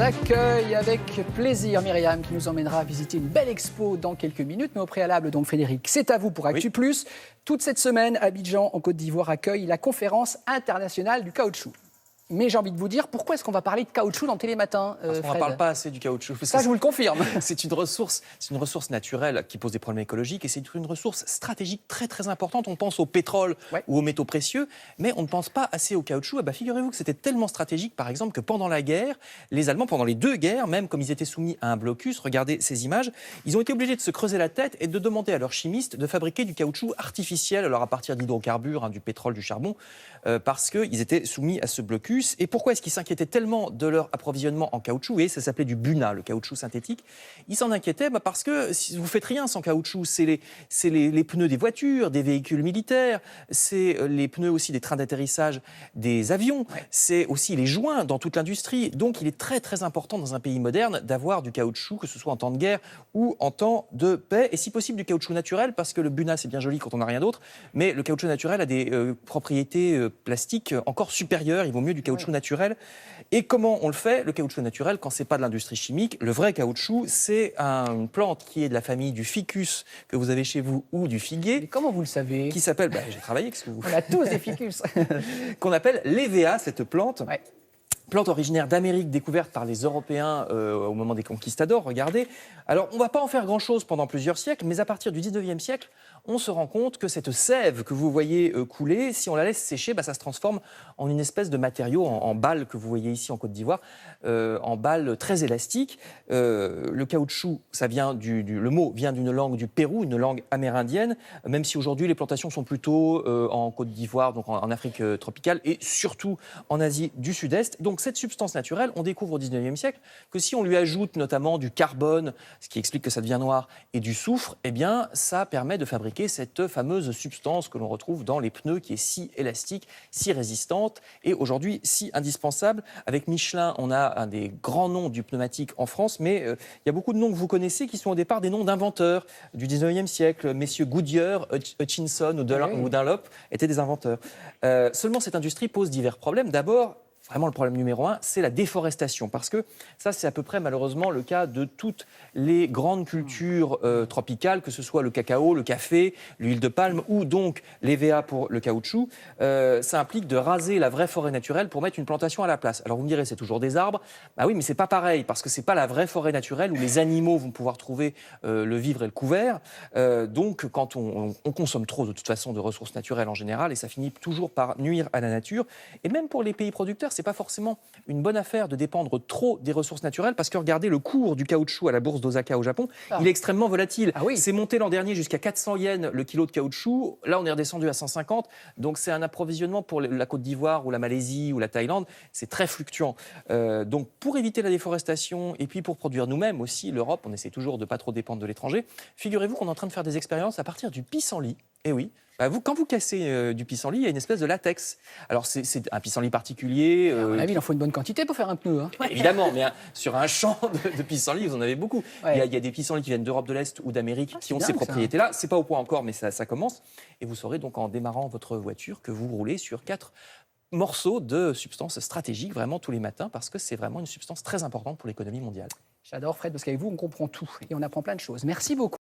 J'accueille avec plaisir Myriam qui nous emmènera visiter une belle expo dans quelques minutes. Mais au préalable, donc Frédéric, c'est à vous pour Actu+. Oui. Toute cette semaine, Abidjan, en Côte d'Ivoire, accueille la conférence internationale du caoutchouc. Mais j'ai envie de vous dire, pourquoi est-ce qu'on va parler de caoutchouc dans Télématin, Parce qu'on n'en parle pas assez du caoutchouc. Ça, je vous le confirme. C'est une ressource naturelle qui pose des problèmes écologiques et c'est une ressource stratégique très très importante. On pense au pétrole ou aux métaux précieux, mais on ne pense pas assez au caoutchouc. Eh bien, figurez-vous que c'était tellement stratégique, par exemple, que pendant la guerre, les Allemands, pendant les deux guerres, même comme ils étaient soumis à un blocus, regardez ces images, ils ont été obligés de se creuser la tête et de demander à leurs chimistes de fabriquer du caoutchouc artificiel, alors à partir d'hydrocarbures, du pétrole, du charbon, parce qu'ils étaient soumis à ce blocus. Et pourquoi est-ce qu'ils s'inquiétaient tellement de leur approvisionnement en caoutchouc? Et ça s'appelait du buna, le caoutchouc synthétique. Ils s'en inquiétaient parce que si vous ne faites rien sans caoutchouc, c'est les pneus des voitures, des véhicules militaires, c'est les pneus aussi des trains d'atterrissage des avions, c'est aussi les joints dans toute l'industrie. Donc il est très très important dans un pays moderne d'avoir du caoutchouc, que ce soit en temps de guerre ou en temps de paix. Et si possible du caoutchouc naturel, parce que le buna c'est bien joli quand on n'a rien d'autre, mais le caoutchouc naturel a des propriétés plastiques encore supérieures. Il vaut mieux du caoutchouc naturel. Et comment on le fait? Le caoutchouc naturel, quand c'est pas de l'industrie chimique, le vrai caoutchouc, c'est une plante qui est de la famille du ficus que vous avez chez vous ou du figuier. Mais comment vous le savez? Qui s'appelle, j'ai travaillé avec ce que vous... On a tous des ficus. Qu'on appelle l'EVA, cette plante. Ouais. Plante originaire d'Amérique, découverte par les Européens au moment des conquistadors, regardez. Alors, on ne va pas en faire grand-chose pendant plusieurs siècles, mais à partir du 19e siècle, on se rend compte que cette sève que vous voyez couler, si on la laisse sécher, ça se transforme en une espèce de matériau, en balle que vous voyez ici en Côte d'Ivoire, en balle très élastique. Le caoutchouc, le mot vient d'une langue du Pérou, une langue amérindienne, même si aujourd'hui les plantations sont plutôt en Côte d'Ivoire, donc en Afrique tropicale, et surtout en Asie du Sud-Est. Donc cette substance naturelle, on découvre au 19e siècle que si on lui ajoute notamment du carbone, ce qui explique que ça devient noir, et du soufre, eh bien ça permet de fabriquer cette fameuse substance que l'on retrouve dans les pneus, qui est si élastique, si résistante et aujourd'hui si indispensable. Avec Michelin, on a un des grands noms du pneumatique en France, mais il y a beaucoup de noms que vous connaissez qui sont au départ des noms d'inventeurs du 19e siècle. Messieurs Goodyear, Hutchinson ou Dunlop étaient des inventeurs. Seulement, cette industrie pose divers problèmes. D'abord, vraiment, le problème numéro un, c'est la déforestation. Parce que ça, c'est à peu près, malheureusement, le cas de toutes les grandes cultures tropicales, que ce soit le cacao, le café, l'huile de palme ou donc l'EVA pour le caoutchouc. Ça implique de raser la vraie forêt naturelle pour mettre une plantation à la place. Alors, vous me direz, c'est toujours des arbres. Bah oui, mais c'est pas pareil, parce que c'est pas la vraie forêt naturelle où les animaux vont pouvoir trouver le vivre et le couvert. Donc, quand on consomme trop, de toute façon, de ressources naturelles en général, et ça finit toujours par nuire à la nature. Et même pour les pays producteurs, c'est pas forcément une bonne affaire de dépendre trop des ressources naturelles, parce que regardez, le cours du caoutchouc à la bourse d'Osaka au Japon, il est extrêmement volatile. C'est monté l'an dernier jusqu'à 400 yens le kilo de caoutchouc. Là, on est redescendu à 150. Donc, c'est un approvisionnement pour la Côte d'Ivoire ou la Malaisie ou la Thaïlande. C'est très fluctuant. Donc, pour éviter la déforestation et puis pour produire nous-mêmes aussi, l'Europe, on essaie toujours de pas trop dépendre de l'étranger. Figurez-vous qu'on est en train de faire des expériences à partir du pissenlit. Eh oui. Quand vous cassez du pissenlit, il y a une espèce de latex. Alors, c'est un pissenlit particulier. À mon avis, il en faut une bonne quantité pour faire un pneu. Évidemment, mais sur un champ de pissenlit, vous en avez beaucoup. Il y a des pissenlits qui viennent d'Europe de l'Est ou d'Amérique qui ont ces propriétés-là. C'est pas au point encore, mais ça commence. Et vous saurez donc en démarrant votre voiture que vous roulez sur 4 morceaux de substances stratégiques vraiment tous les matins, parce que c'est vraiment une substance très importante pour l'économie mondiale. J'adore Fred, parce qu'avec vous, on comprend tout et on apprend plein de choses. Merci beaucoup.